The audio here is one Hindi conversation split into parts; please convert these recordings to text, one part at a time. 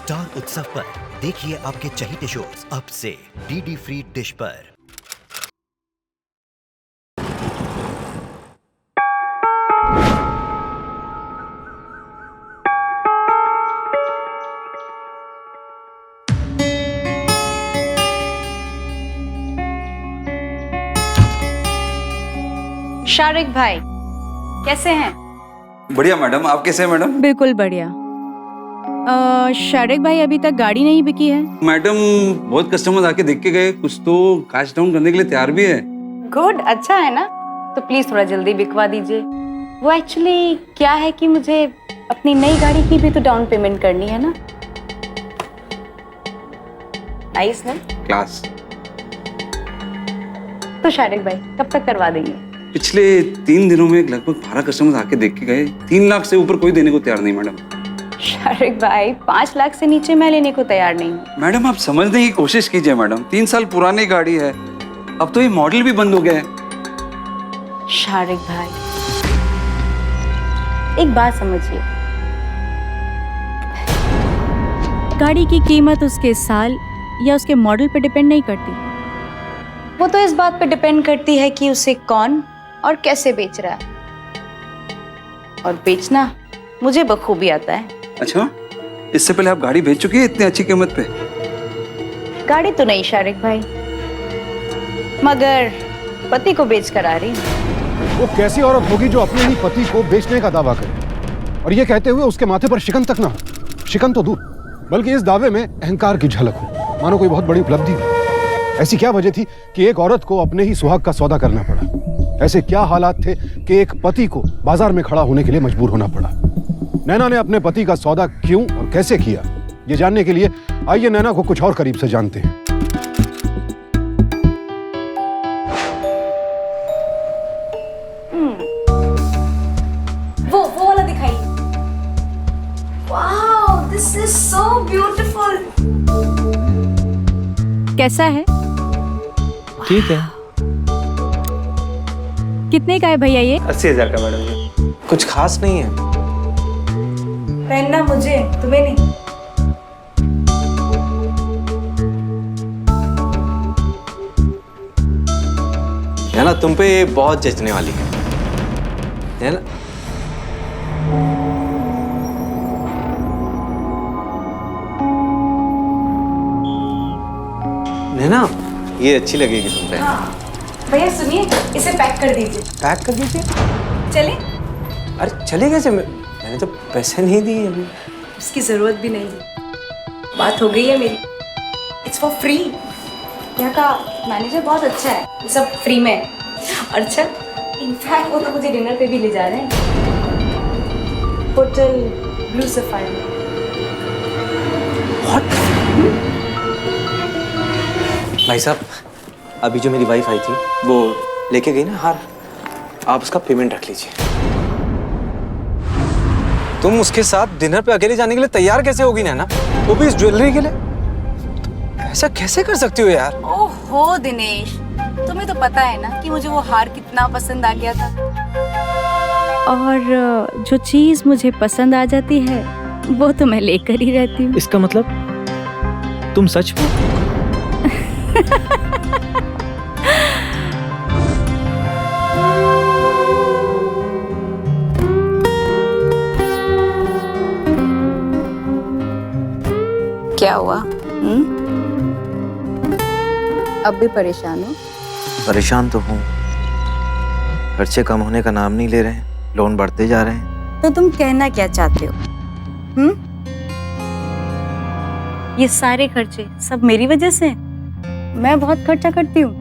स्टार उत्सव पर देखिए आपके चहीते शोज अब से डीडी फ्री डिश पर। शारिक भाई कैसे हैं? बढ़िया मैडम, आप कैसे हैं मैडम? बिल्कुल बढ़िया। शारिक भाई अभी तक गाड़ी नहीं बिकी है? मैडम बहुत कस्टमर्स आके देख के गए, कुछ तो कैश डाउन करने के लिए तैयार भी है। गुड, अच्छा है ना, तो प्लीज थोड़ा जल्दी बिकवा दीजिए। वो एक्चुअली क्या है कि मुझे अपनी नई गाड़ी की भी तो डाउन पेमेंट करनी है ना। नाइस ना? क्लास। तो शारिक भाई कब तक करवा देंगे? पिछले 3 दिनों में लगभग 12 कस्टमर्स आके देख के गए। 3 लाख से ऊपर कोई देने को तैयार नहीं मैडम। शारिक भाई 5 लाख से नीचे मैं लेने को तैयार नहीं हूँ। मैडम आप समझने की कोशिश कीजिए मैडम, 3 साल पुरानी गाड़ी है, अब तो ये मॉडल भी बंद हो गया है। शारिक भाई एक बात समझिए, गाड़ी की कीमत उसके साल या उसके मॉडल पे डिपेंड नहीं करती, वो तो इस बात पे डिपेंड करती है कि उसे कौन और कैसे बेच रहा है, और बेचना मुझे बखूबी आता है। अच्छा, इससे पहले आप गाड़ी बेच चुकी है इतनी अच्छी कीमत पे? गाड़ी तो नहीं शारिक भाई, मगर पति को बेच कर आ रही हूँ। वो कैसी औरत होगी जो अपने ही पति को बेचने का दावा करे और ये कहते हुए उसके माथे पर शिकन तक ना हो। शिकन तो दूर, बल्कि इस दावे में अहंकार की झलक हो, मानो कोई बहुत बड़ी उपलब्धि हो। ऐसी क्या वजह थी कि एक औरत को अपने ही सुहाग का सौदा करना पड़ा? ऐसे क्या हालात थे कि एक पति को बाजार में खड़ा होने के लिए मजबूर होना पड़ा? नैना ने अपने पति का सौदा क्यों और कैसे किया, ये जानने के लिए आइए नैना को कुछ और करीब से जानते हैं। वो वाला दिखाइए। Wow, this is so beautiful. कैसा है? ठीक है। कितने का है भैया ये? 80,000 का मैडम ये। कुछ खास नहीं है। पहनना मुझे, तुम्हें नहीं। नैना तुम पे ये बहुत जचने वाली है। नैना नैना ये अच्छी लगेगी तुम पे। हाँ भैया सुनिए, इसे पैक कर दीजिए। पैक कर दीजिए। चले? अरे चले कैसे? मैंने तो पैसे नहीं दिए अभी। उसकी जरूरत भी नहीं है, बात हो गई है मेरी। It's for free. यहाँ का मैनेजर बहुत अच्छा है, ये सब फ्री में है। और अच्छा, इनफैक्ट वो तो मुझे डिनर पे भी ले जा रहे हैं, होटल ब्लू सफारी। भाई साहब, अभी जो मेरी वाइफ आई थी वो लेके गई ना हार, आप उसका पेमेंट रख लीजिए। तुम उसके साथ डिनर पे अकेले जाने के लिए तैयार कैसे होगी नैना, वो भी इस ज्वेलरी के लिए? ऐसा कैसे कर सकती हो यार? ओहो दिनेश, तुम्हें तो पता है ना कि मुझे वो हार कितना पसंद आ गया था, और जो चीज मुझे पसंद आ जाती है वो तो मैं लेकर ही रहती हूँ। इसका मतलब तुम सच में? क्या हुआ? अब भी परेशान हो? परेशान तो हूँ, खर्चे कम होने का नाम नहीं ले रहे हैं, लोन बढ़ते जा रहे हैं। तो तुम कहना क्या चाहते हो? ये सारे खर्चे सब मेरी वजह से? मैं बहुत खर्चा करती हूँ।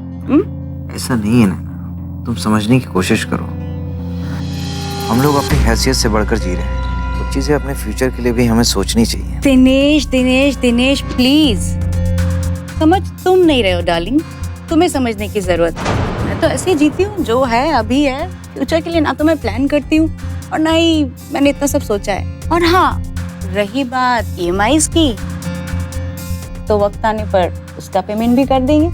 ऐसा नहीं है ना, तुम समझने की कोशिश करो। हम लोग अपनी हैसियत से बढ़कर जी रहे हैं, कुछ चीजें अपने फ्यूचर के लिए भी हमें सोचनी चाहिए। दिनेश दिनेश दिनेश प्लीज, समझ तुम नहीं रहे हो डार्लिंग, तुम्हें समझने की जरूरत है। मैं तो ऐसे ही जीती हूँ, जो है अभी है, फ्यूचर के लिए ना तो मैं प्लान करती हूँ और ना ही मैंने इतना सब सोचा है। और हाँ, रही बात EMIs की, तो वक्त आने पर उसका पेमेंट भी कर देंगे।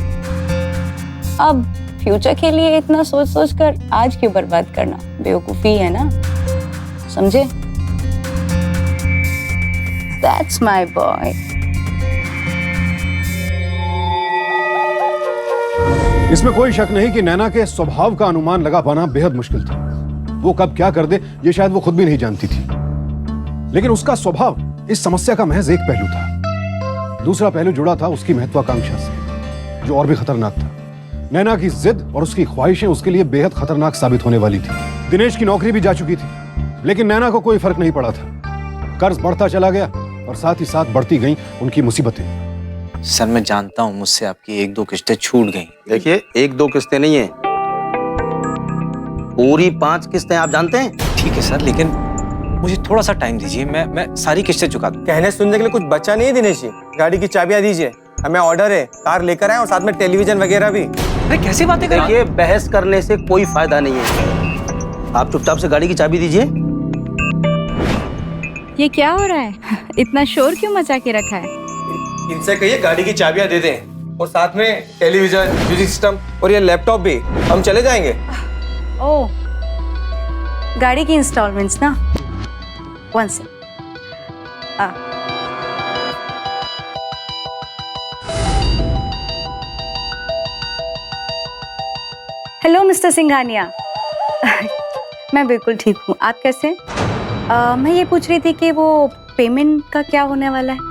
अब फ्यूचर के लिए इतना सोच सोच कर आज क्यों बर्बाद करना, बेवकूफी है ना, समझे? That's my boy. इसमें कोई शक नहीं कि नैना के स्वभाव का अनुमान लगा पाना बेहद मुश्किल था। वो कब क्या कर दे ये शायद वो खुद भी नहीं जानती थी, लेकिन उसका स्वभाव इस समस्या का महज एक पहलू था। दूसरा पहलू जुड़ा था उसकी महत्वाकांक्षा से, जो और भी खतरनाक था। नैना की जिद और उसकी ख्वाहिशें उसके लिए बेहद खतरनाक साबित होने वाली थी। दिनेश की नौकरी भी जा चुकी थी, लेकिन नैना को कोई फर्क नहीं पड़ा था। कर्ज बढ़ता चला गया और साथ ही साथ बढ़ती गईं उनकी मुसीबतें। सर मैं जानता हूँ मुझसे आपकी 1-2 किस्तें छूट गई। देखिए 1-2 किस्तें नहीं है, पूरी 5 किस्तें आप जानते हैं। ठीक है सर, लेकिन मुझे थोड़ा सा टाइम दीजिए, मैं सारी किस्तें चुका दूं। कहने सुनने के लिए कुछ बचा नहीं है दिनेश जी। गाड़ी की चाबियां दीजिए, हमें ऑर्डर है, कार लेकर आए और साथ में टेलीविजन वगैरह भी। अरे कैसी बातें कर रहे देखिए बहस करने से कोई फायदा नहीं है, आप चुपचाप से गाड़ी की चाबी दीजिए। ये क्या हो रहा है? इतना शोर क्यों मचा के रखा है? इनसे कहिए गाड़ी की चाबियां दे दें और साथ में टेलीविजन, म्यूजिक सिस्टम और ये लैपटॉप भी। हम चले जाएंगे। ओह, गाड़ी की इंस्टॉलमेंट्स ना। One second. Hello mister Singhania. मैं बिल्कुल ठीक हूँ, आप कैसे हैं? मैं ये पूछ रही थी कि वो पेमेंट का क्या होने वाला है?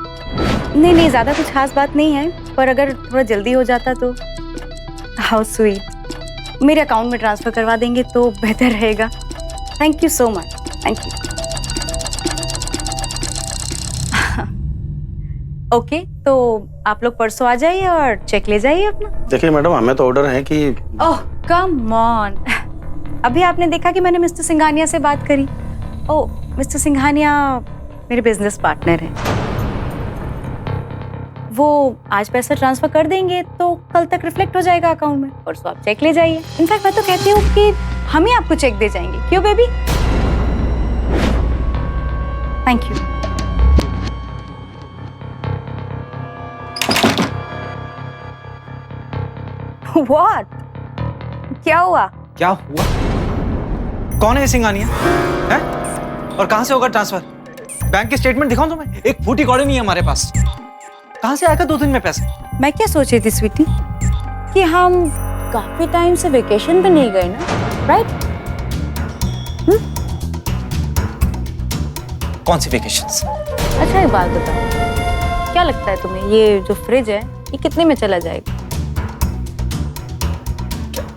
नहीं, ज़्यादा कुछ खास बात नहीं है, पर अगर थोड़ा जल्दी हो जाता तो। How sweet. मेरे अकाउंट में ट्रांसफ़र करवा देंगे तो बेहतर रहेगा। Thank you so much. Thank you. Okay, तो आप लोग परसों आ जाइए और चेक ले जाइए अपना। देखिए मैडम, हमें तो ऑर्डर है कि। ओह कम ऑन। अभी आपने देखा कि मैंने मिस्टर सिंघानिया से बात करी। ओह, मिस्टर सिंघानिया मेरे बिजनेस पार्टनर हैं। वो आज पैसा ट्रांसफर कर देंगे तो कल तक रिफ्लेक्ट हो जाएगा अकाउंट में। परसों आप चेक ले जाइए। इनफैक्ट मैं तो कहती हूँ कि हम ही आपको चेक दे जाएंगे। क्यों बेबी? Thank you. What? क्या हुआ? क्या हुआ? कौन है सिंघानिया? है? और कहां से होगा ट्रांसफर? बैंक की स्टेटमेंट दिखाऊं तुम्हें? एक फूटी कौड़ी नहीं है हमारे पास। कहां से आएगा 2 दिन में पैसे? मैं क्या सोच रही थी स्वीटी, कि हम काफी टाइम से वेकेशन पे नहीं गए ना, राइट? कौन सी वेकेशंस? अच्छा एक बात बताओ, क्या लगता है तुम्हें ये जो फ्रिज है ये कितने में चला जाएगा?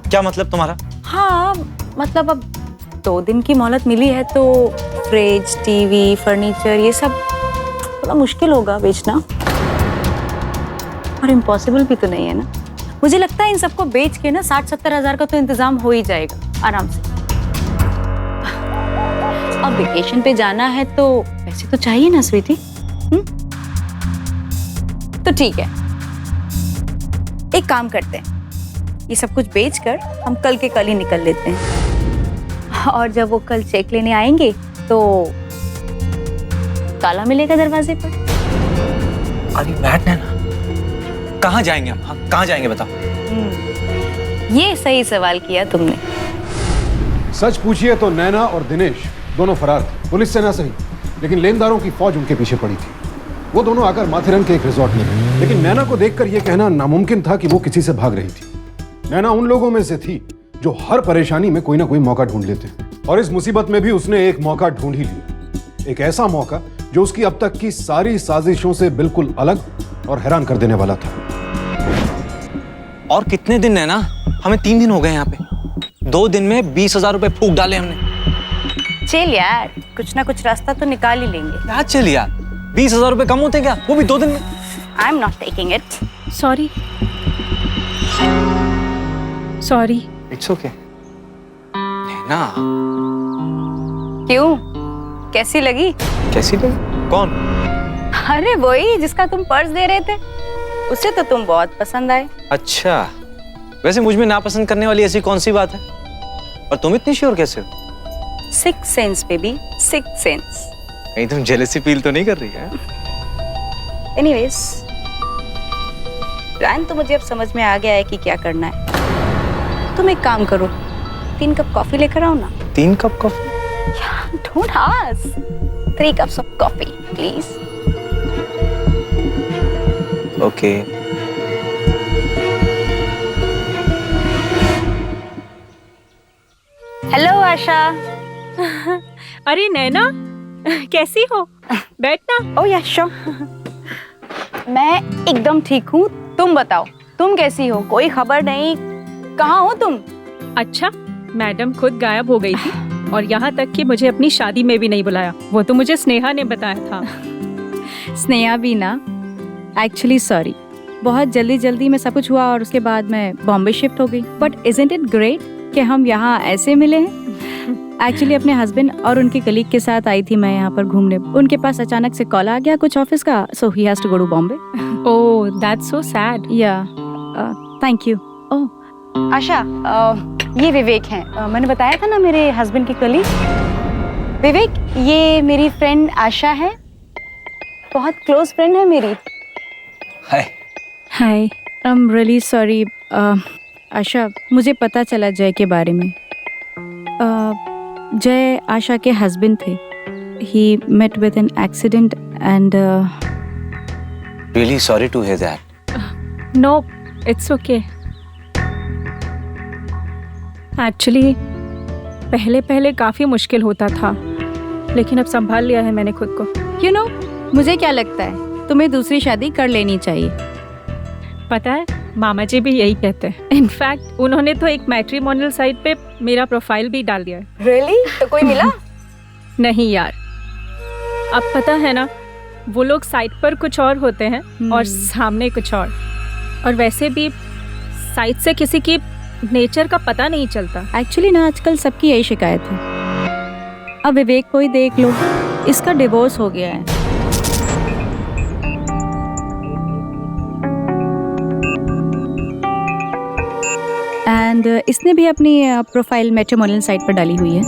क्या मतलब तुम्हारा? हाँ मतलब अब 2 दिन की मोहलत मिली है तो फ्रिज, टीवी, फर्नीचर ये सब थोड़ा मुश्किल होगा बेचना, और इम्पॉसिबल भी तो नहीं है ना। मुझे लगता है इन सबको बेच के ना 60-70 हज़ार का तो इंतजाम हो ही जाएगा आराम से। अब वेकेशन पे जाना है तो पैसे तो चाहिए ना स्वीटी। तो ठीक है, एक काम करते हैं, ये सब कुछ बेचकर हम कल के कल ही निकल लेते हैं, और जब वो कल चेक लेने आएंगे तो ताला मिलेगा दरवाजे पर। अरे बैठ ना, कहाँ जाएंगे हम? हाँ, कहाँ जाएंगे बताओ? ये सही सवाल किया तुमने। सच पूछिए तो नैना और दिनेश दोनों फरार थे। पुलिस से ना सही, लेकिन लेनदारों की फौज उनके पीछे पड़ी थी। वो दोनों आकर माथेरन के एक रिजॉर्ट में गए, लेकिन नैना को देखकर यह कहना नामुमकिन था कि वो किसी से भाग रही थी। नैना उन लोगों में से थी जो हर परेशानी में कोई ना कोई मौका ढूंढ लेते हैं, और इस मुसीबत में भी उसने एक मौका ढूंढ ही लिया। एक ऐसा मौका जो उसकी अब तक की सारी साजिशों से बिल्कुल अलग और हैरान कर देने वाला था। और कितने दिन है ना? हमें 3 दिन हो गए यहाँ पे। 2 दिन में 20,000 रुपए फूक डाले हमने। चल यार, कुछ ना कुछ रास्ता तो निकाल ही लेंगे। क्या चल यार, 20,000 रुपए कम होते क्या? वो भी 2 दिन में। I am not taking it. Sorry. Sorry. It's okay. ना क्यों, कैसी लगी? कैसी लगी? कौन? अरे वही जिसका तुम पर्स दे रहे थे, उसे तो तुम बहुत पसंद आए। अच्छा, वैसे मुझ में नापसंद करने वाली ऐसी कौन सी बात है? और तुम इतनी श्योर कैसे हो? 6th sense baby, 6th sense. कहीं तुम जेलसी फील तो नहीं कर रही है? एनीवेज, प्लान तो मुझे अब समझ में आ गया है कि क्या करना है। तुम एक काम करो, 3 कप कॉफी लेकर आओ ना। 3 cup coffee? Don't ask. 3 cups of coffee, please. Okay. Hello Asha. अरे नैना, कैसी हो? बैठना। Oh yes sure. मैं एकदम ठीक हूँ, तुम बताओ तुम कैसी हो? कोई खबर नहीं, कहाँ हो तुम? अच्छा, मैडम खुद गायब हो गई थी और यहाँ तक कि मुझे अपनी शादी में भी नहीं बुलाया। वो तो मुझे स्नेहा ने बताया था। स्नेहा भी ना, एक्चुअली सॉरी, बहुत जल्दी जल्दी में सब कुछ हुआ और उसके बाद मैं बॉम्बे शिफ्ट हो गई। बट इजंट इट ग्रेट कि हम यहाँ ऐसे मिले हैं? एक्चुअली अपने हस्बैंड और उनके कलीग के साथ आई थी मैं यहाँ पर घूमने। उनके पास अचानक से कॉल आ गया कुछ ऑफिस का, so he has to go to Bombay. Oh, that's so sad. Yeah thank you. Oh Asha, ये विवेक हैं। मैंने बताया था ना मेरे हस्बैंड के कलीग। विवेक, ये मेरी फ्रेंड आशा है, बहुत क्लोज फ्रेंड है मेरी। हाय। हाय, आई एम रियली सॉरी आशा, मुझे पता चला जय के बारे में। जय आशा के हस्बैंड थे। He met with an accident and really sorry to hear that. No, it's okay. Actually पहले पहले काफी मुश्किल होता था, लेकिन अब संभाल लिया है मैंने खुद को। यू नो, मुझे क्या लगता है तुम्हें दूसरी शादी कर लेनी चाहिए। पता है, मामा जी भी यही कहते हैं। इनफैक्ट उन्होंने तो एक मैट्रिमोनियल साइट पे मेरा प्रोफाइल भी डाल दिया है। रियली? तो कोई मिला? नहीं यार, अब पता है ना, वो लोग साइट पर कुछ और होते हैं और सामने कुछ और। और वैसे भी साइट से किसी की नेचर का पता नहीं चलता। एक्चुअली ना आजकल सबकी यही शिकायत है। अब विवेक को ही देख लो, इसका डिवोर्स हो गया है। एंड इसने भी अपनी प्रोफाइल मैट्रिमोनियल साइट पर डाली हुई है।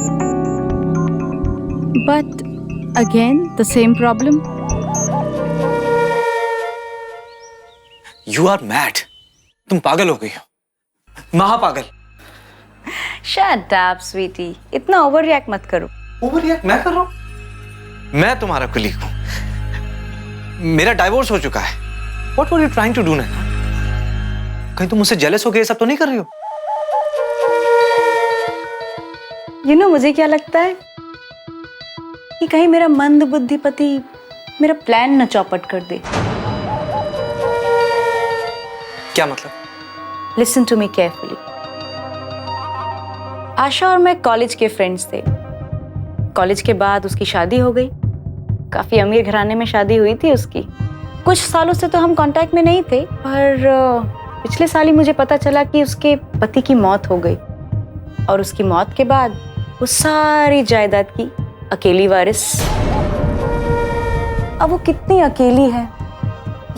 But again the same problem. You are mad. तुम पागल हो गई हो, महापागल। शट अप स्वीटी, इतना ओवर रिएक्ट मत करो। ओवर रिएक्ट मैं कर रहा हूं? मैं तुम्हारा कलीग हूं, मेरा डाइवोर्स हो चुका है। What were you trying to do Naina? कहीं तुम मुझसे जेलस हो के ये सब तो नहीं कर रही हो? यू नो, मुझे क्या लगता है कि कहीं मेरा मंद बुद्धि पति मेरा प्लान न चौपट कर दे। क्या मतलब? Listen to me carefully. Asha और मैं कॉलेज के फ्रेंड्स थे। कॉलेज के बाद उसकी शादी हो गई। काफी अमीर घराने में शादी हुई थी उसकी। कुछ सालों से तो हम कांटेक्ट में नहीं थे, पर पिछले साल ही मुझे पता चला कि उसके पति की मौत हो गई। और उसकी मौत के बाद वो सारी जायदाद की अकेली वारिस। अब वो कितनी अकेली है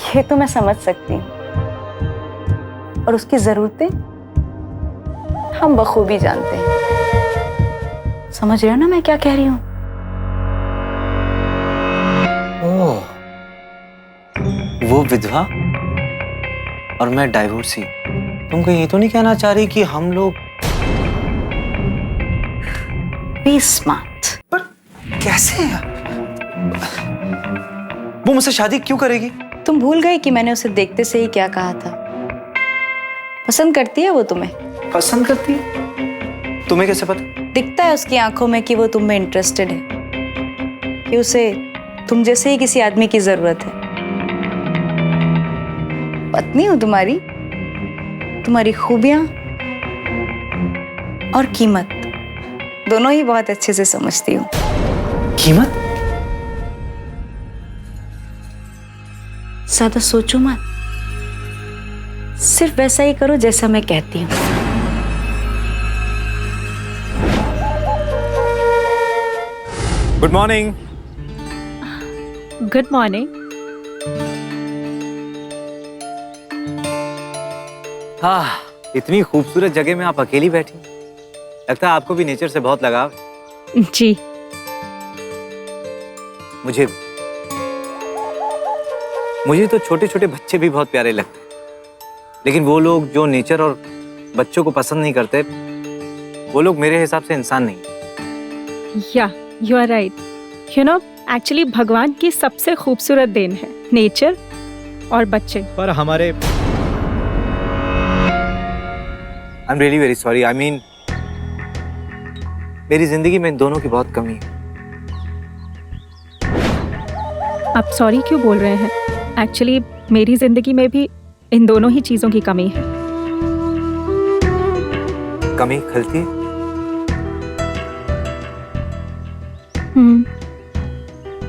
ये तो मैं समझ सकती हूँ, और उसकी जरूरतें हम बखूबी जानते हैं। समझ रहे हो ना मैं क्या कह रही हूँ? ओह, वो विधवा और मैं डाइवोर्सी। तुम कहीं ये तो नहीं कहना चाह रही कि हम लोग? Be smart. पर कैसे? वो मुझसे शादी क्यों करेगी? तुम भूल गए कि मैंने उसे देखते से ही क्या कहा था? पसंद करती है वो तुम्हें। पसंद करती है? तुम्हें कैसे पता? दिखता है उसकी आंखों में कि वो तुम में इंटरेस्टेड है, कि उसे तुम जैसे ही किसी आदमी की जरूरत है। पत्नी हूं तुम्हारी, तुम्हारी खूबियां और कीमत दोनों ही बहुत अच्छे से समझती हूँ। कीमत? ज्यादा सोचो मत, सिर्फ वैसा ही करो जैसा मैं कहती हूँ। Good morning. Good morning. हाँ, इतनी खूबसूरत जगह में आप अकेली बैठी। लगता है आपको भी नेचर से बहुत लगाव है। जी। मुझे तो छोटे छोटे बच्चे भी बहुत प्यारे लगते हैं, लेकिन वो लोग जो नेचर और बच्चों को पसंद नहीं करते, वो लोग मेरे हिसाब से इंसान नहीं। Yeah you are right. You know, actually भगवान की सबसे खूबसूरत देन है नेचर और बच्चे। पर हमारे आई am really very sorry. I mean मेरी जिंदगी में इन दोनों की बहुत कमी है। आप सॉरी क्यों बोल रहे हैं? एक्चुअली मेरी जिंदगी में भी इन दोनों ही चीजों की कमी है। कमी खलती है?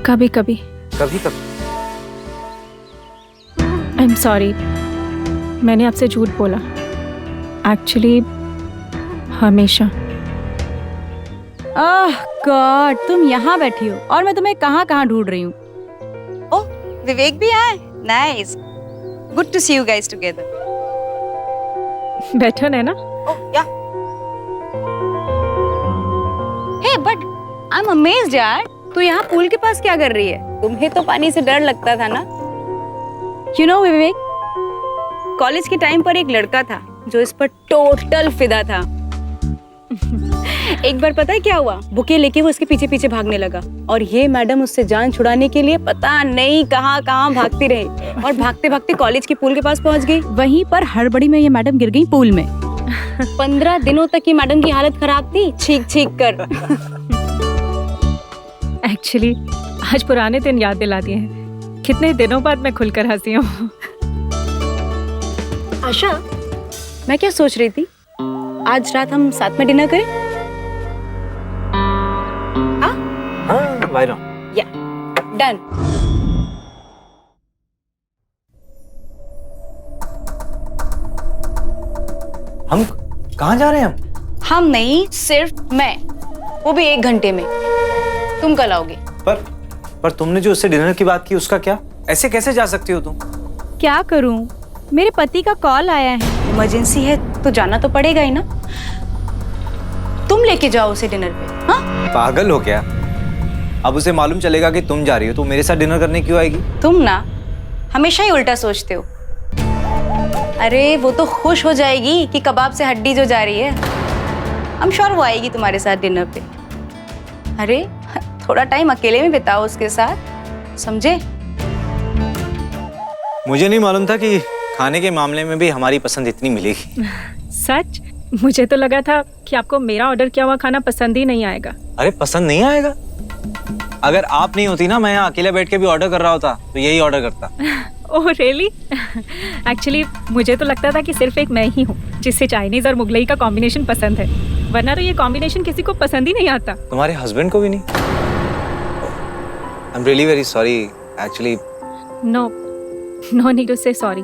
कभी कभी। कभी कभी? आई एम सॉरी, मैंने आपसे झूठ बोला। एक्चुअली हमेशा। ओह गॉड, तुम यहाँ बैठी हो और मैं तुम्हें कहाँ कहाँ ढूंढ रही हूँ। ओह, विवेक भी आए। Nice, good to see you guys together. Better है ना? Oh yeah. Hey but I am amazed यार, तू यहाँ पूल के पास क्या कर रही है? तुम्हें तो पानी से डर लगता था ना? यू नो विवेक, कॉलेज के टाइम पर एक लड़का था जो इस पर टोटल फिदा था। एक बार पता है क्या हुआ? बुके लेके वो इसके पीछे पीछे भागने लगा और ये मैडम उससे जान छुड़ाने के लिए पता नहीं कहाँ कहाँ भागती रही और भागते भागते कॉलेज के पूल के पास पहुंच गई। वहीं पर हड़बड़ी में ये मैडम गिर गई पूल में। 15 दिनों तक ये मैडम की हालत खराब थी, छींक छींक कर। एक्चुअली आज पुराने दिन याद दिला दिए हैं। कितने दिनों बाद मैं खुलकर हंसी हूँ। आशा, मैं क्या सोच रही थी, आज रात हम साथ में डिनर करें? हाँ, why not? या डन। हम कहाँ जा रहे हैं? हम नहीं, सिर्फ मैं, वो भी 1 घंटे में। तुम कल आओगे? पर तुमने जो उससे डिनर की बात की उसका क्या? ऐसे कैसे जा सकती हो तुम? क्या करूं, मेरे पति का कॉल आया है। इमरजेंसी है तो जाना तो पड़ेगा ही ना। तुम लेके जाओ उसे डिनर पे। हाँ, पागल हो क्या? अब उसे मालूम चलेगा कि तुम जा रही हो तो मेरे साथ डिनर करने क्यों आएगी? तुम ना हमेशा ही उल्टा सोचते हो। अरे वो तो खुश हो जाएगी कि कबाब से हड्डी जो जा रही है। आई एम श्योर वो आएगी तुम्हारे साथ डिनर पे। अरे थोड़ा टाइम अकेले में बिताओ उसके साथ, समझे? मुझे नहीं मालूम था कि खाने के मामले में भी हमारी पसंद इतनी मिलेगी। सच? मुझे तो लगा था कि आपको मेरा ऑर्डर किया हुआ खाना पसंद ही नहीं आएगा। अरे पसंद नहीं आएगा? अगर आप नहीं होती ना, मैं यहाँ अकेले बैठ के भी ऑर्डर कर रहा होता तो यही ऑर्डर करता। Oh really? एक्चुअली मुझे तो लगता था कि सिर्फ एक मैं ही हूँ जिससे चाइनीज और मुगलई का कॉम्बिनेशन पसंद है, वरना तो ये कॉम्बिनेशन किसी को पसंद ही नहीं आता। तुम्हारे हस्बैंड को भी नहीं? I am really very sorry actually. No need to say sorry.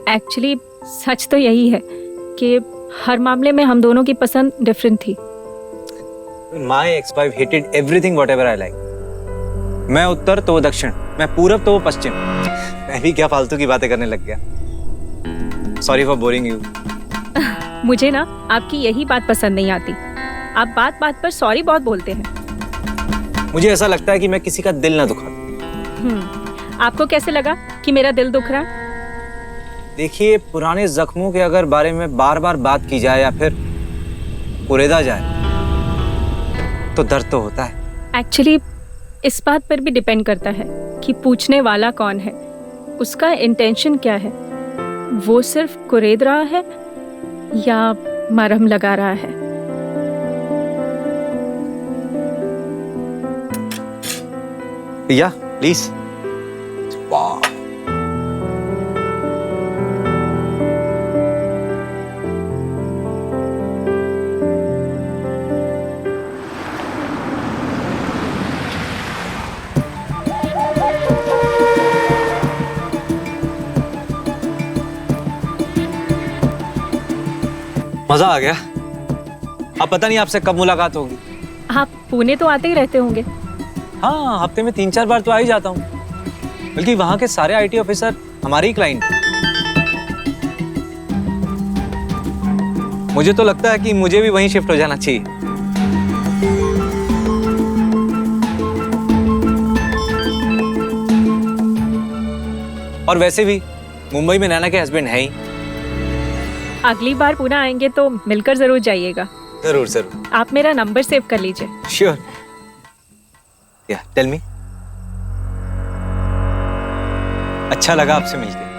Actually सच तो यही है कि हर मामले में हम दोनों की पसंद डिफरेंट थी। My ex-wife hated everything whatever I like. मैं उत्तर तो वो दक्षिण, मैं पूरब तो वो पश्चिम। मैं भी क्या फालतू की बातें करने लग गया। Sorry for boring you. मुझे ना आपकी यही बात पसंद नहीं आती। आप बात बात पर सॉरी बहुत बोलते हैं। मुझे ऐसा लगता है कि मैं किसी का दिल ना दुखा दूं। आपको कैसे लगा कि मेरा दिल दुख रहा है? देखिए, पुराने जख्मों के अगर बारे में बार बार बात की जाए या फिर कुरेदा जाए तो दर्द तो होता है। एक्चुअली इस बात पर भी डिपेंड करता है कि पूछने वाला कौन है, उसका इंटेंशन क्या है। वो सिर्फ कुरेद रहा है या मरहम लगा रहा है। या प्लीज। वाह, मजा आ गया। अब पता नहीं आपसे कब मुलाकात होगी। आप पुणे तो आते ही रहते होंगे। हाँ, हफ्ते में 3-4 बार तो आ ही जाता हूँ। बल्कि वहां के सारे आईटी ऑफिसर हमारे ही क्लाइंट। मुझे तो लगता है कि मुझे भी वहीं शिफ्ट हो जाना चाहिए। और वैसे भी मुंबई में नैना के हस्बैंड है ही। अगली बार पुणे आएंगे तो मिलकर जरूर जाइएगा। जरूर जरूर। आप मेरा नंबर सेव कर लीजिए। श्योर। या टेल मी। अच्छा लगा आपसे मिलके।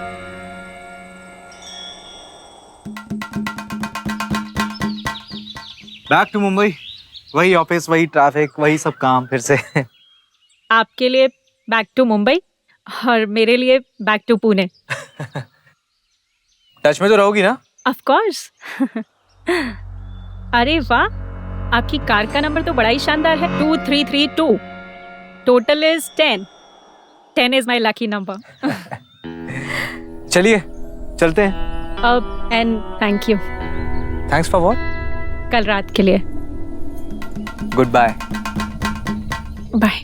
बैक टू मुंबई, वही ऑफिस, वही ट्रैफिक, वही सब काम फिर से। आपके लिए बैक टू मुंबई और मेरे लिए बैक टू पुणे। टच में तो रहोगी ना? Of course. अरे वाह, आपकी कार का नंबर तो बड़ा ही शानदार है, 2332। Total is 10। 10 is my lucky number. चलिए चलते हैं। And thank you. Thanks for what? कल रात के लिए। Good bye. Bye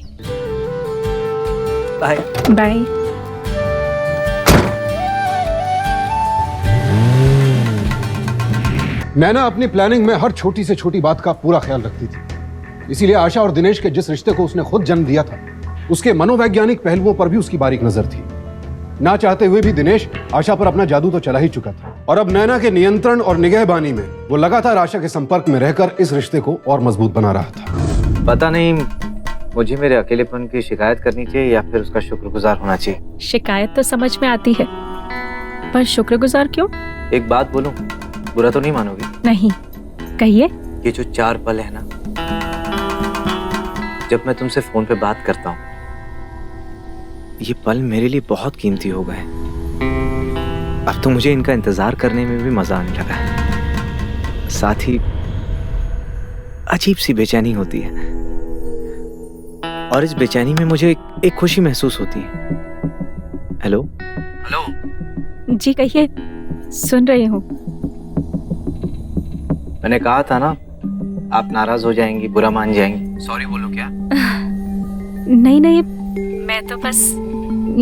bye bye. Naina अपनी प्लानिंग में हर छोटी से छोटी बात का पूरा ख्याल रखती थी। इसीलिए आशा और दिनेश के जिस रिश्ते को उसने खुद जन्म दिया था, उसके मनोवैज्ञानिक पहलुओं पर भी उसकी बारीक नजर थी। ना चाहते हुए भी दिनेश आशा पर अपना जादू तो चला ही चुका था, और अब नैना के नियंत्रण और निगहबानी में वो लगातार आशा के संपर्क में रहकर इस रिश्ते को और मजबूत बना रहा था। पता नहीं मुझे मेरे अकेलेपन की शिकायत करनी चाहिए या फिर उसका शुक्रगुजार होना चाहिए। शिकायत तो समझ में आती है, पर शुक्रगुजार क्यों? एक बात बोलूं, बुरा तो नहीं मानोगी? नहीं, कहिए। ये जो 4 पल है ना, जब मैं तुमसे फोन पे बात करता हूँ, ये पल मेरे लिए बहुत कीमती हो गए। अब तो मुझे इनका इंतजार करने में भी मजा आने लगा है। साथ ही अजीब सी बेचैनी होती है, और इस बेचैनी में मुझे एक खुशी महसूस होती है। Hello hello. जी कहिए, सुन रही हूँ। मैंने कहा था ना, आप नाराज हो जाएंगी, बुरा मान जाएंगी। सॉरी बोलो क्या? नहीं नहीं, मैं तो बस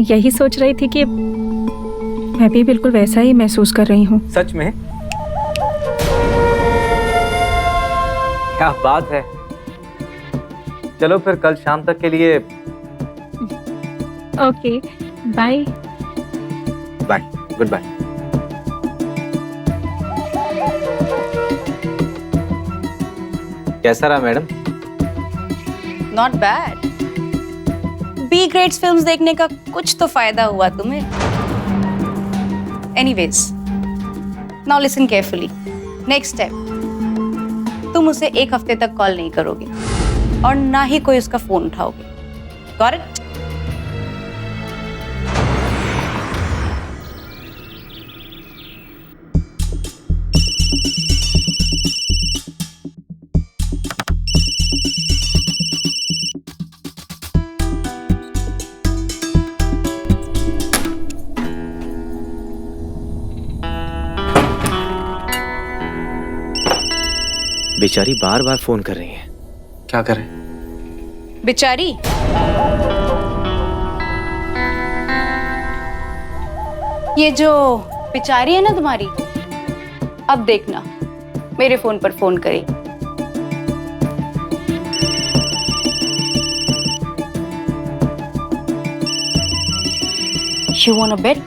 यही सोच रही थी कि मैं भी बिल्कुल वैसा ही महसूस कर रही हूँ। सच में? क्या बात है। चलो फिर कल शाम तक के लिए। Okay, bye bye, goodbye. कैसा रहा madam? Not bad. B grade films देखने का कुछ तो फायदा हुआ तुम्हें। Anyways, now listen carefully. Next step, तुम उसे 1 हफ्ते तक कॉल नहीं करोगे और ना ही कोई उसका फोन उठाओगे। Got it? बेचारी बार बार फोन कर रही है, क्या करें? बेचारी? ये जो बेचारी है ना तुम्हारी, अब देखना मेरे फोन पर फोन करे। You wanna bet?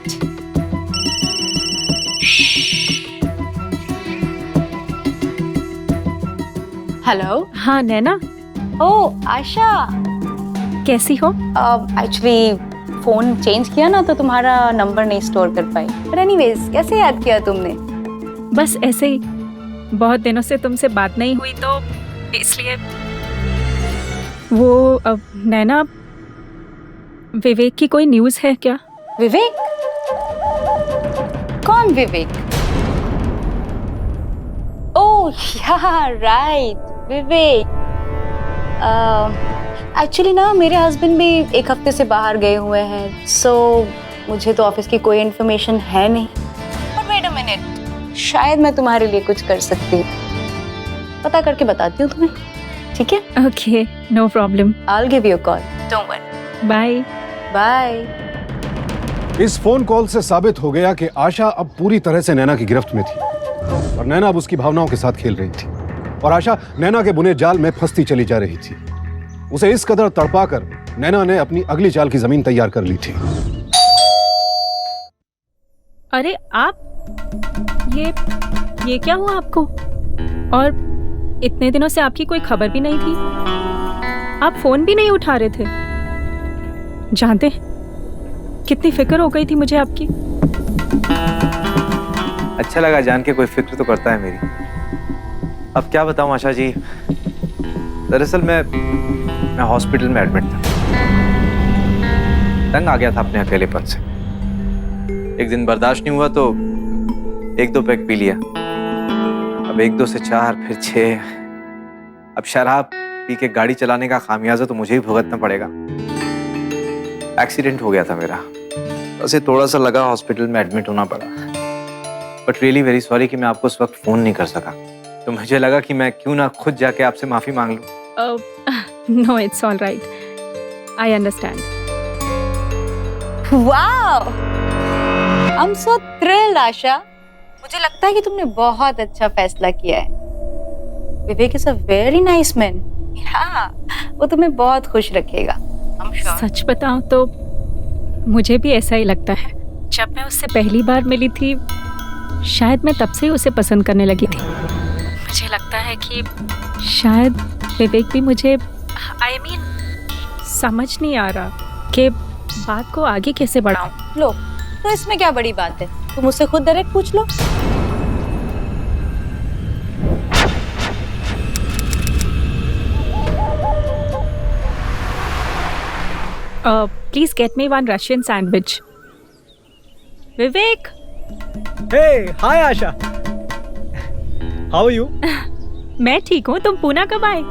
हेलो। हाँ नैना। ओह आशा, कैसी हो? एक्चुअली फोन चेंज किया ना, तो तुम्हारा नंबर नहीं स्टोर कर पाई। पर एनीवेज, कैसे याद किया तुमने? बस ऐसे ही, बहुत दिनों से तुमसे बात नहीं हुई तो इसलिए। वो नैना, विवेक की कोई न्यूज़ है क्या? विवेक? कौन विवेक? ओह या राइट, विवेक। एक्चुअली ना मेरे हस्बैंड भी 1 हफ्ते से बाहर गए हुए हैं, सो मुझे तो ऑफिस की कोई इन्फॉर्मेशन है नहीं। बट वेट अ मिनट, शायद मैं तुम्हारे लिए कुछ कर सकती हूँ। पता करके बताती हूँ तुम्हें, ठीक है? Okay, no problem. I will give you a call, don't worry. Bye bye. इस फोन कॉल से साबित हो गया कि आशा अब पूरी तरह से नैना की गिरफ्त में थी, और नैना अब उसकी भावनाओं के साथ खेल रही थी, और आशा नैना के बुने जाल में फंसती चली जा रही थी। उसे इस कदर तड़पाकर नैना ने अपनी अगली चाल की जमीन तैयार कर ली थी। अरे आप, ये क्या हुआ आपको? और इतने दिनों से आपकी कोई खबर भी नहीं थी, आप फोन भी नहीं उठा रहे थे। जानते, कितनी फिक्र हो गई थी मुझे आपकी। अच्छा लगा जान के कोई फिक्र तो करता है मेरी। अब क्या बताऊं आशा जी, दरअसल मैं हॉस्पिटल में एडमिट था। तंग आ गया था अपने अकेलेपन से। एक दिन बर्दाश्त नहीं हुआ तो 1-2 पैक पी लिया। अब 1-2 से 4 फिर 6। अब शराब पी के गाड़ी चलाने का खामियाजा तो मुझे ही भुगतना पड़ेगा। एक्सीडेंट हो गया था मेरा, बस ये थोड़ा सा लगा, हॉस्पिटल में एडमिट होना पड़ा। बट रियली वेरी सॉरी कि मैं आपको उस वक्त फोन नहीं कर सका। तो मुझे लगा कि मैं क्यों ना खुद जाके आपसे माफी मांग लूं। No, it's all right, I understand. Wow, I am so thrilled Asha. मुझे लगता है कि तुमने बहुत अच्छा फैसला किया है। Vivek is a very nice man. वो तुम्हें बहुत खुश रखेगा। सच बताऊं तो मुझे भी ऐसा ही लगता है। जब मैं उससे पहली बार मिली थी, शायद मैं तब से ही उसे पसंद करने लगी थी। मुझे लगता है कि शायद विवेक भी मुझे समझ नहीं आ रहा कि बात को आगे कैसे बढ़ाऊं। लो, तो इसमें क्या बड़ी बात है, तुम उससे खुद डायरेक्ट पूछ लो। Please get me 1 Russian sandwich. Vivek. Hey, hi Asha. How are you? मैं ठीक हूँ, तुम पूना कब आए?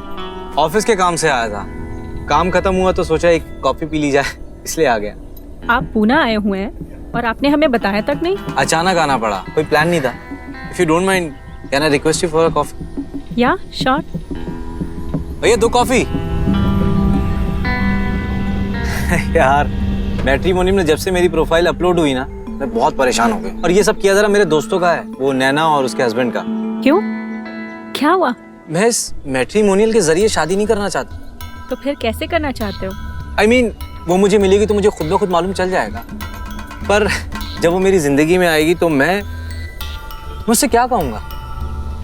ऑफिस के काम से आया था। काम खत्म हुआ तो सोचा एक कॉफी पी ली जाए, इसलिए आ गया। आप पूना आए हुए हैं और आपने हमें बताया तक नहीं। अचानक आना पड़ा, कोई प्लान नहीं था। If you don't mind, can I request you for a coffee? या श्योर। भैया 2 कॉफी। यार, मैट्रिमोनी में जब से मेरी प्रोफाइल अपलोड हुई ना, मैं बहुत परेशान हो गया। और ये सब किया जरा मेरे दोस्तों का है, वो नैना और उसके हस्बैंड का। क्यों, क्या हुआ? मैं इस मैट्रिमोनियल के जरिए शादी नहीं करना चाहता। तो फिर कैसे करना चाहते हो? I mean, वो मुझे मिलेगी तो मुझे खुद ब खुद मालूम चल जाएगा। पर जब वो मेरी जिंदगी में आएगी तो मैं उससे क्या कहूँगा,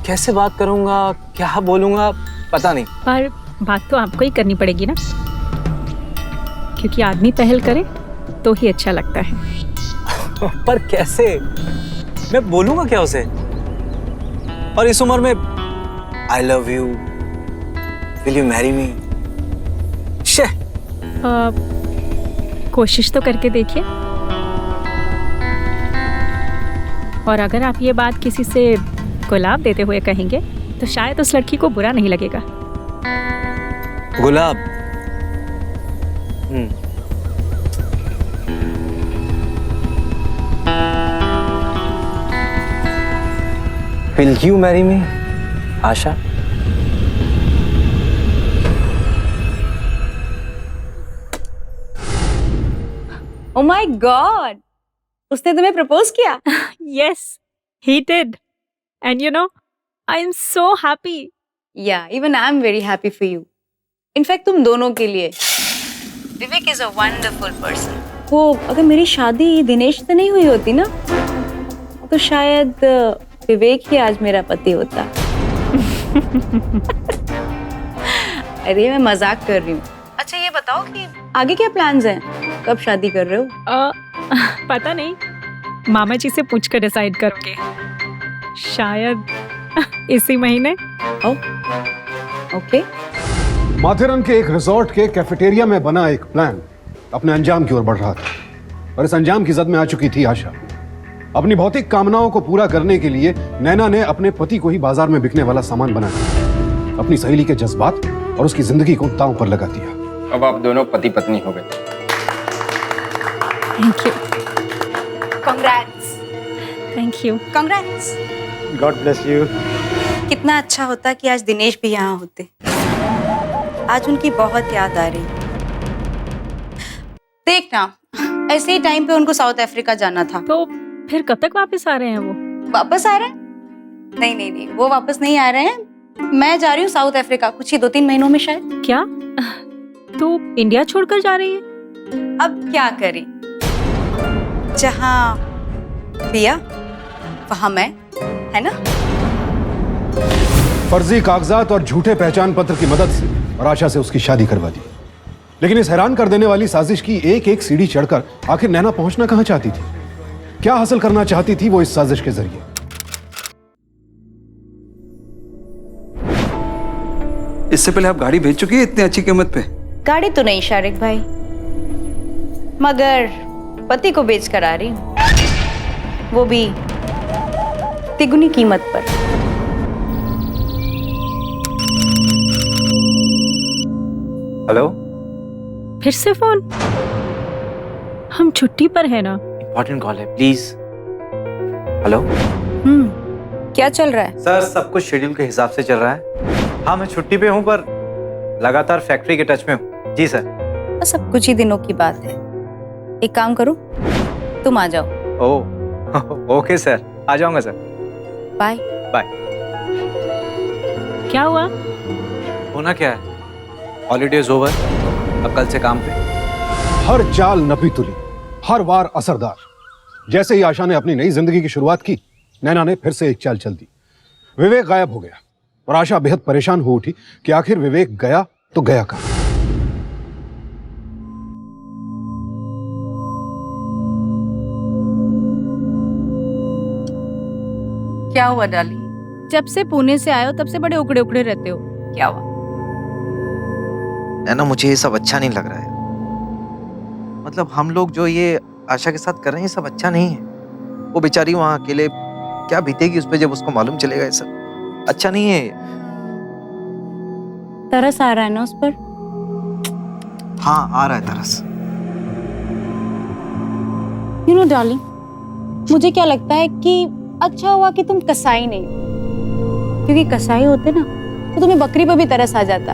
कैसे बात करूँगा, क्या बोलूँगा, पता नहीं। पर बात तो आपको ही करनी पड़ेगी ना, क्योंकि आदमी पहल करे तो ही अच्छा लगता है। पर कैसे? मैं बोलूँगा क्या उसे? और इस उम्र में I love you, will you marry me? कोशिश तो करके देखिए। और अगर आप ये बात किसी से गुलाब देते हुए कहेंगे तो शायद उस लड़की को बुरा नहीं लगेगा। गुलाब? Will you marry me, Asha? Oh my God! उसने तुम्हें प्रपोज किया? Yes, he did. And you know, I am so happy. Yeah, even I am very happy for you. In fact, तुम दोनों के लिए। विवेक is a wonderful person. वो अगर मेरी शादी दिनेश से नहीं हुई होती ना, तो शायद विवेक ही आज मेरा पति होता। अरे मैं मजाक कर रही हूँ। अच्छा ये बताओ कि आगे क्या प्लान्स हैं? कब शादी कर रहे हो? पता नहीं, मामा जी से पूछ कर डिसाइड करोगे। शायद इसी महीने। ओके। माथेरन के एक रिजॉर्ट के कैफेटेरिया में बना एक प्लान अपने अंजाम की ओर बढ़ रहा था और इस अंजाम की जद में आ चुकी थी आशा। अपनी भौतिक कामनाओं को पूरा करने के लिए नैना ने अपने पति को ही बाजार में बिकने वाला सामान बनाया। अपनी सहेली के जज्बात और उसकी जिंदगी को दांव पर लगा दिया। अब आप दोनों पति पत्नी हो गए। Thank you. Congrats. Thank you. Congrats. God bless you. कितना अच्छा होता कि आज दिनेश भी यहाँ होते। आज उनकी बहुत याद आ रही। देखना, ऐसे ही टाइम पे उनको साउथ अफ्रीका जाना था। तो फिर कब तक वापस आ रहे हैं वो? वापस आ रहे हैं? नहीं, वो वापस नहीं आ रहे हैं। मैं जा रही हूँ साउथ अफ्रीका, कुछ ही 2-3 महीनों में शायद। क्या? तू इंडिया छोड़कर जा रही है? अब क्या करें, जहाँ पिया वहाँ मैं, है ना? फर्जी कागजात और झूठे पहचान पत्र की मदद से और आशा से उसकी शादी करवा दी। लेकिन इस हैरान कर देने वाली साजिश की एक एक सीढ़ी चढ़कर आखिर नैना पहुंचना कहां चाहती थी? क्या हासिल करना चाहती थी वो इस साजिश के जरिए? इससे पहले आप गाड़ी भेज चुकी है इतनी अच्छी कीमत पे? गाड़ी तो नहीं शारिक भाई, मगर पति को बेच कर आ रही हूँ, वो भी तिगुनी कीमत पर। हेलो, फिर से फोन? हम छुट्टी पर है ना। इंपॉर्टेंट कॉल है, प्लीज। हेलो क्या चल रहा है? सर, सब कुछ शेड्यूल के हिसाब से चल रहा है। हाँ, मैं छुट्टी पे हूँ पर लगातार फैक्ट्री के टच में हूँ। जी सर। बस अब कुछ ही दिनों की बात है। एक काम करो, तुम आ जाओ। ओह ओके सर, आ जाऊंगा सर। Bye bye. क्या हुआ? होना क्या है, हॉलीडेज ओवर, अब कल से काम पे। हर चाल नपी तुली, हर वार असरदार। जैसे ही आशा ने अपनी नई जिंदगी की शुरुआत की, नैना ने फिर से एक चाल चल दी। विवेक गायब हो गया और आशा बेहद परेशान हो उठी कि आखिर विवेक गया तो गया कहां। क्या हुआ डार्लिंग? जब से पुणे से आए हो तब से बड़े उकड़े उकड़े रहते हो। क्या हुआ? नैना, मुझे ये सब अच्छा नहीं लग रहा है। मतलब हम लोग जो ये आशा के साथ कर रहे हैं ये सब अच्छा नहीं है। वो बेचारी वहां अकेले क्या बीतेगी उस पर जब उसको मालूम चलेगा। ये सब अच्छा नहीं है। तरस आ रहा है ना उस पर? हाँ, आ रहा है तरस। यू नो डार्लिंग, मुझे क्या लगता है कि अच्छा हुआ कि तुम कसाई नहीं हो, क्योंकि कसाई होते ना तो तुम्हें बकरी पर भी तरस आ जाता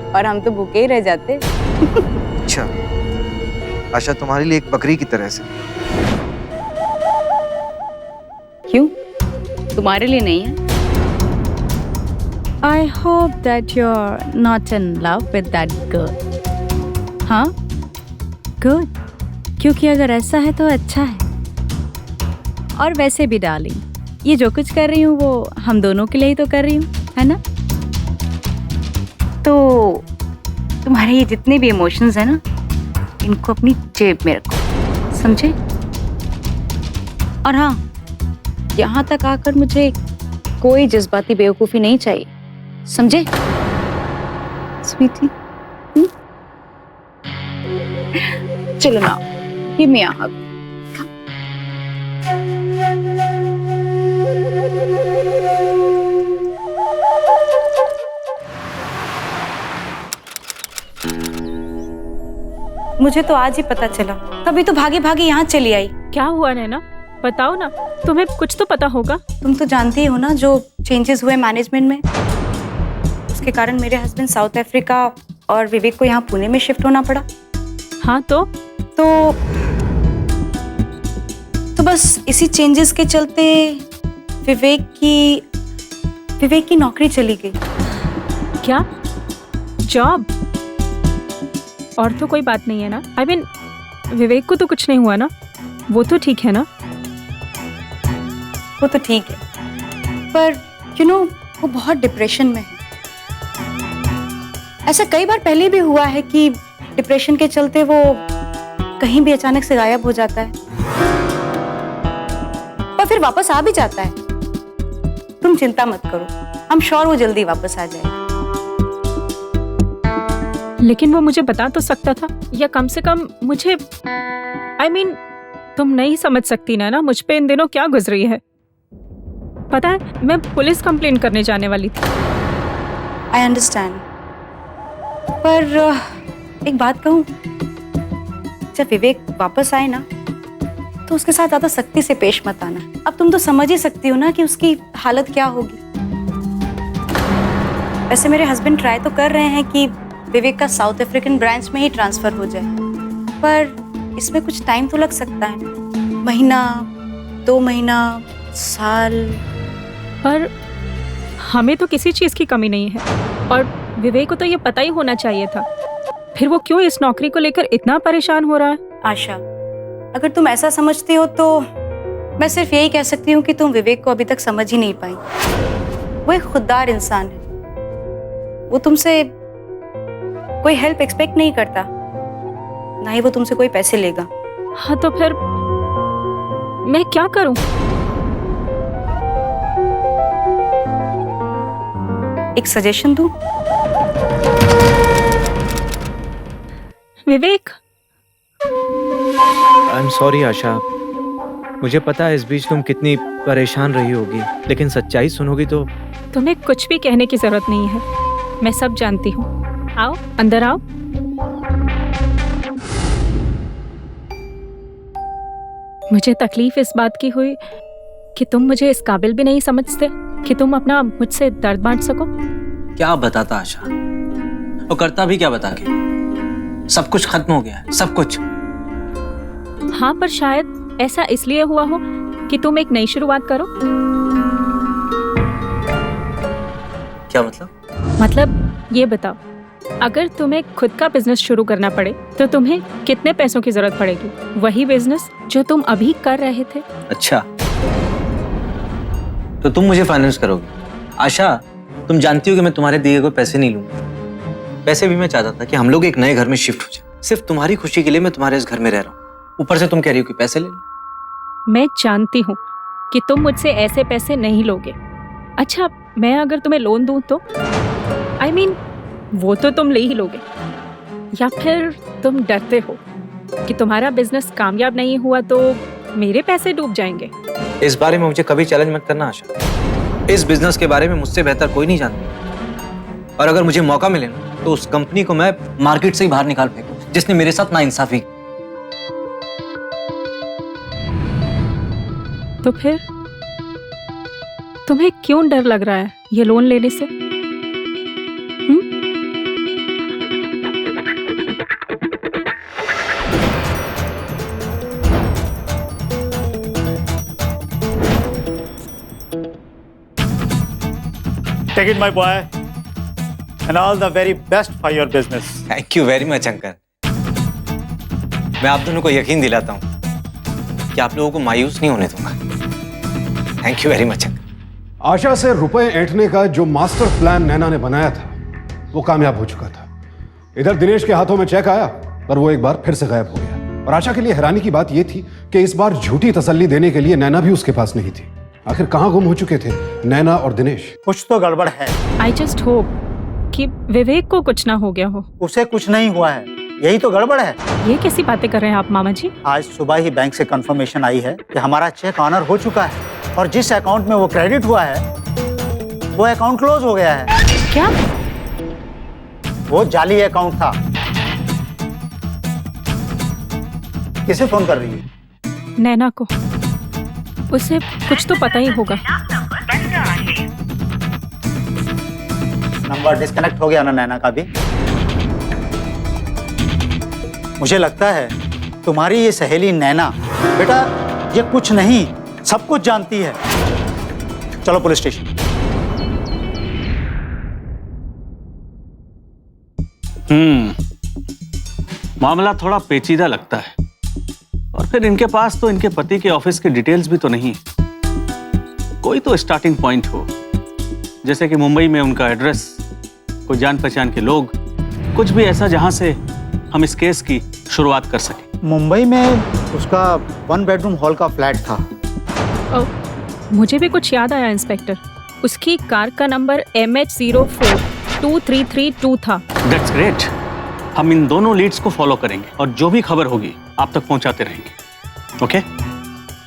और हम तो भूखे ही रह जाते। अच्छा, आशा तुम्हारे लिए एक बकरी की तरह से। क्यों? तुम्हारे लिए नहीं है? I hope that you're not in love with that girl. हाँ? Good. क्योंकि अगर ऐसा है तो अच्छा है। और वैसे भी डार्लिंग, ये जो कुछ कर रही हूँ वो हम दोनों के लिए ही तो कर रही हूँ, है ना? तो तुम्हारे ये जितने भी इमोशंस हैं ना, इनको अपनी जेब में रखो, समझे? और हाँ, यहाँ तक आकर मुझे कोई जज्बाती बेवकूफी नहीं चाहिए, समझे? स्वीटी, चलो ना, गिव मी अ हग। मुझे तो आज ही पता चला, तभी तो भागी भागी यहाँ चली आई। क्या हुआ नैना, बताओ ना, तुम्हें कुछ तो पता होगा। तुम तो जानती हो ना जो चेंजेस हुए मैनेजमेंट में, उसके कारण मेरे हस्बैंड साउथ अफ्रीका और विवेक को यहाँ पुणे में शिफ्ट होना पड़ा। हाँ तो बस इसी चेंजेस के चलते विवेक की नौकरी चली गई। क्या? जॉब? और तो कोई बात नहीं है ना? I mean, विवेक को तो कुछ नहीं हुआ ना? वो तो ठीक है ना? वो तो ठीक है, पर यू नो वो बहुत डिप्रेशन में है। ऐसा कई बार पहले भी हुआ है कि डिप्रेशन के चलते वो कहीं भी अचानक से गायब हो जाता है, पर फिर वापस आ भी जाता है। तुम चिंता मत करो, हम श्योर वो जल्दी वापस आ जाएगा। लेकिन वो मुझे बता तो सकता था, या कम से कम मुझे I mean, तुम नहीं समझ सकती ना मुझ पे इन दिनों क्या गुजरी है। पता है, मैं पुलिस कंप्लेंट करने जाने वाली थी। आई अंडरस्टैंड, पर एक बात कहूँ, जब विवेक वापस आए ना तो उसके साथ ज्यादा सख्ती से पेश मत आना। अब तुम तो समझ ही सकती हो ना कि उसकी हालत क्या होगी। वैसे मेरे हस्बैंड ट्राई तो कर रहे हैं कि विवेक का साउथ अफ्रीकन ब्रांच में ही ट्रांसफर हो जाए, पर इसमें कुछ टाइम तो लग सकता है ना, महीना, 2 महीना, साल। पर हमें तो किसी चीज की कमी नहीं है, और विवेक को तो ये पता ही होना चाहिए था। फिर वो क्यों इस नौकरी को लेकर इतना परेशान हो रहा है? आशा, अगर तुम ऐसा समझती हो तो मैं सिर्फ यही कह सकती हूँ कि तुम विवेक को अभी तक समझ ही नहीं पाई। वो एक खुददार इंसान है, वो तुमसे कोई हेल्प एक्सपेक्ट नहीं करता, ना ही वो तुमसे कोई पैसे लेगा। हाँ तो फिर मैं क्या करूं? एक सजेशन दूं? विवेक, आई एम सॉरी आशा, मुझे पता है इस बीच तुम कितनी परेशान रही होगी, लेकिन सच्चाई सुनोगी तो। तुम्हें कुछ भी कहने की जरूरत नहीं है, मैं सब जानती हूँ। आओ अंदर आओ। मुझे तकलीफ इस बात की हुई कि तुम मुझे इस काबिल भी नहीं समझते कि तुम अपना मुझसे दर्द बांट सको। क्या बताता आशा, और करता भी क्या बता के? सब कुछ खत्म हो गया है, सब कुछ। हाँ, पर शायद ऐसा इसलिए हुआ हो कि तुम एक नई शुरुआत करो। क्या मतलब? मतलब ये बताओ, अगर तुम्हें खुद का बिजनेस शुरू करना पड़े तो तुम्हें कितने पैसों की जरूरत पड़ेगी? वही बिजनेस जो तुम अभी कर रहे थे। अच्छा, तो तुम मुझे फाइनेंस करोगे? आशा, तुम जानती हो कि मैं तुम्हारे दिए हुए पैसे नहीं लूंगा। पैसे भी मैं चाहता था कि हम लोग एक नए घर में शिफ्ट हो जाए। सिर्फ तुम्हारी खुशी के लिए मैं तुम्हारे इस घर में रह रहा हूँ। ऊपर से तुम कह रही हो कि पैसे ले लो। मैं जानती हूँ कि तुम मुझसे ऐसे पैसे नहीं लोगे। अच्छा, मैं अगर तुम्हें लोन दूं तो I mean, वो तो तुम ले ही लोगे, या फिर तुम डरते हो कि तुम्हारा बिजनेस कामयाब नहीं हुआ तो मेरे पैसे डूब जाएंगे? इस बारे में मुझे कभी चैलेंज मत करना आशा। इस बिजनेस के बारे में मुझसे बेहतर कोई नहीं जानता, और अगर मुझे मौका मिले ना तो उस कंपनी को मैं मार्केट से ही बाहर निकाल फेंकूं जिसने मेरे साथ नाइंसाफी। तो फिर तुम्हें क्यों डर लग रहा है ये लोन लेने से? Take it, my boy, and all the very best for your business. Thank you very much uncle. मैं आप दोनों को यकीन दिलाता हूँ कि आप लोगों को मायूस नहीं होने दूंगा। Thank you very much uncle. Asha से रुपए ऐंठने का जो मास्टर प्लान नैना ने बनाया था वो कामयाब हो चुका था। इधर दिनेश के हाथों में चेक आया, पर वो एक बार फिर से गायब हो गया। और आशा के लिए हैरानी की बात यह थी कि इस बार झूठी तसल्ली देने के लिए नैना भी उसके पास नहीं थी। आखिर कहाँ गुम हो चुके थे नैना और दिनेश? कुछ तो गड़बड़ है। I just hope कि विवेक को कुछ ना हो गया हो। उसे कुछ नहीं हुआ है, यही तो गड़बड़ है। ये कैसी बातें कर रहे हैं आप मामा जी? आज सुबह ही बैंक से कंफर्मेशन आई है कि हमारा चेक ऑनर हो चुका है, और जिस अकाउंट में वो क्रेडिट हुआ है वो अकाउंट क्लोज हो गया है। क्या? वो जाली अकाउंट था। किसे फोन कर रही है? नैना को। उसे कुछ तो पता ही होगा। नंबर डिस्कनेक्ट हो गया ना नैना का भी। मुझे लगता है तुम्हारी ये सहेली नैना बेटा ये कुछ नहीं सब कुछ जानती है। चलो पुलिस स्टेशन। मामला थोड़ा पेचीदा लगता है, और फिर इनके पास तो इनके पति के ऑफिस की डिटेल्स भी तो नहीं। कोई तो स्टार्टिंग पॉइंट हो, जैसे कि मुंबई में उनका एड्रेस, कोई जान पहचान के लोग, कुछ भी ऐसा जहां से हम इस केस की शुरुआत कर सके। मुंबई में उसका 1 बेडरूम हॉल का फ्लैट था। मुझे भी कुछ याद आया इंस्पेक्टर। उसकी कार का नंबर MH042332 था। That's great. हम इन दोनों लीड्स को फॉलो करेंगे और जो भी खबर होगी आप तक पहुंचाते रहेंगे। Okay?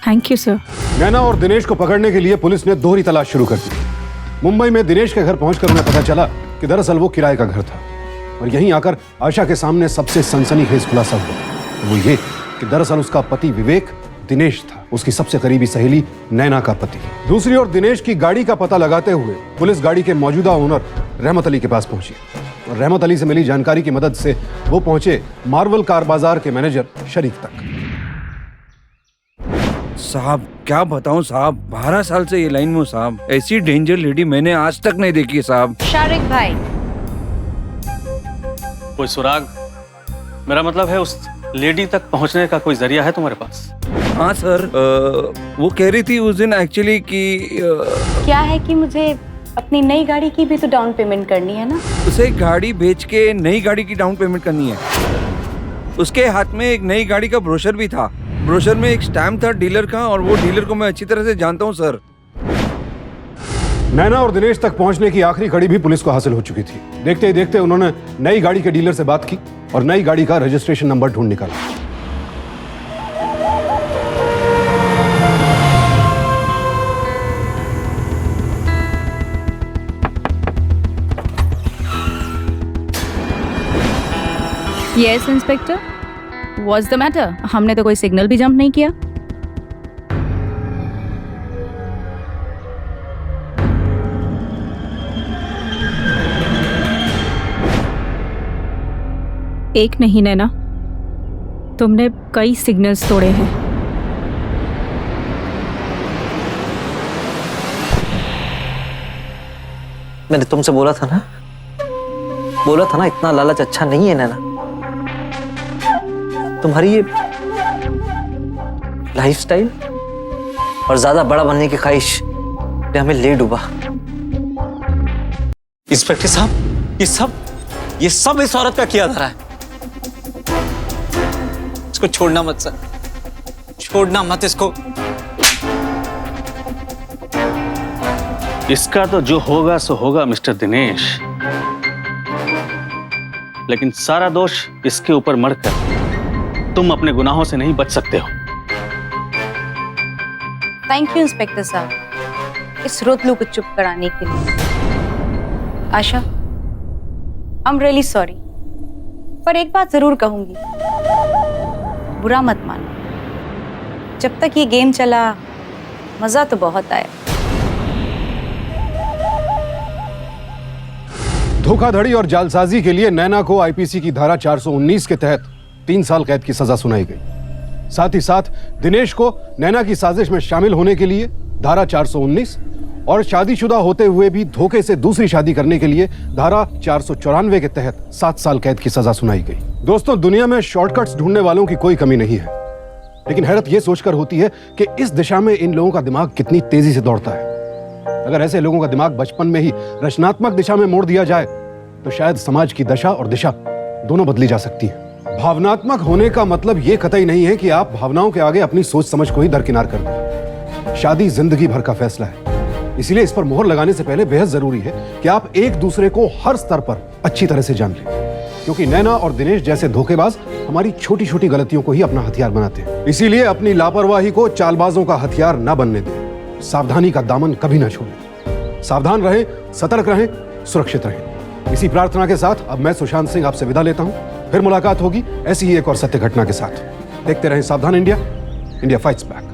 Thank you sir. Naina और दिनेश को पकड़ने के लिए पुलिस ने दोहरी तलाश शुरू कर दी। मुंबई में दिनेश के घर पहुंचकर उन्हें पता चला कि दरअसल वो किराए का घर था, और यहीं आकर आशा के सामने सबसे सनसनीखेज खुलासा हुआ। वो ये कि दरअसल उसका पति विवेक दिनेश था, उसकी सबसे करीबी सहेली नैना का पति। दूसरी ओर दिनेश की गाड़ी का पता लगाते हुए पुलिस गाड़ी के मौजूदा ओनर रहमत अली के पास पहुंची, और रहमत अली से मिली जानकारी की मदद से वो पहुंचे मार्वल कार बाजार के मैनेजर शरीफ तक। साहब क्या बताऊं साहब, 12 साल से ये लाइन में साहब, ऐसी डेंजर लेडी मैंने आज तक नहीं देखी साहब। शारिक भाई, कोई सुराग? मेरा मतलब है उस लेडी तक पहुंचने का कोई जरिया है तुम्हारे पास? हाँ सर, वो कह रही थी उस दिन एक्चुअली कि क्या है कि मुझे अपनी नई गाड़ी की भी तो डाउन पेमेंट करनी है ना। उसे गाड़ी बेच के नई गाड़ी की डाउन पेमेंट करनी है। उसके हाथ में एक नई गाड़ी का ब्रोशर भी था। ब्रोशर में एक स्टैम्प था डीलर का, और वो डीलर को मैं अच्छी तरह से जानता हूँ सर। नैना और दिनेश तक पहुंचने की आखिरी कड़ी भी पुलिस को हासिल हो चुकी थी। देखते ही देखते उन्होंने नई गाड़ी के डीलर से बात की और नई गाड़ी का रजिस्ट्रेशन नंबर ढूंढ निकाला। Yes inspector, what's the matter? हमने तो कोई सिग्नल भी जंप नहीं किया। एक नहीं नैना, तुमने कई सिग्नल्स तोड़े हैं। मैंने तुमसे बोला था ना, इतना लालच अच्छा नहीं है नैना। तुम्हारी ये लाइफस्टाइल और ज्यादा बड़ा बनने की ख्वाहिश ने हमें ले डूबा। इंस्पेक्टर साहब, ये सब इस औरत का किया धरा है। इसको छोड़ना मत सर, छोड़ना मत इसको। इसका तो जो होगा सो होगा मिस्टर दिनेश, लेकिन सारा दोष इसके ऊपर मढ़कर तुम अपने गुनाहों से नहीं बच सकते हो। थैंक यू इंस्पेक्टर साहब इस रोतलू को चुप कराने के लिए। आशा, आई एम रियली सॉरी, पर एक बात जरूर कहूंगी, बुरा मत मानो। जब तक ये गेम चला मजा तो बहुत आया। धोखाधड़ी और जालसाजी के लिए नैना को आईपीसी की धारा 419 के तहत 3 साल कैद की सजा सुनाई गई। साथ ही साथ दिनेश को नैना की साजिश में शामिल होने के लिए धारा 419 और शादीशुदा होते हुए भी धोखे से दूसरी शादी करने के लिए धारा 494 के तहत 7 साल कैद की सजा सुनाई गई। दोस्तों, दुनिया में शॉर्टकट्स ढूंढने वालों की कोई कमी नहीं है, लेकिन हैरत यह सोचकर होती है कि इस दिशा में इन लोगों का दिमाग कितनी तेजी से दौड़ता है। अगर ऐसे लोगों का दिमाग बचपन में ही रचनात्मक दिशा में मोड़ दिया जाए तो शायद समाज की दशा और दिशा दोनों बदली जा सकती है। भावनात्मक होने का मतलब यह कतई नहीं है कि आप भावनाओं के आगे अपनी सोच समझ को ही दरकिनार कर दें। शादी जिंदगी भर का फैसला है, इसलिए इस पर मोहर लगाने से पहले बेहद जरूरी है कि आप एक दूसरे को हर स्तर पर अच्छी तरह से जान लें, क्योंकि नैना और दिनेश जैसे धोखेबाज हमारी छोटी छोटी गलतियों को ही अपना हथियार बनाते हैं। इसीलिए अपनी लापरवाही को चालबाजों का हथियार न बनने दें। सावधानी का दामन कभी न छोड़ें। सावधान रहें, सतर्क रहें, सुरक्षित रहें। इसी प्रार्थना के साथ अब मैं सुशांत सिंह आपसे विदा लेता हूं। फिर मुलाकात होगी ऐसी ही एक और सत्य घटना के साथ। देखते रहें सावधान इंडिया, इंडिया फाइट्स बैक।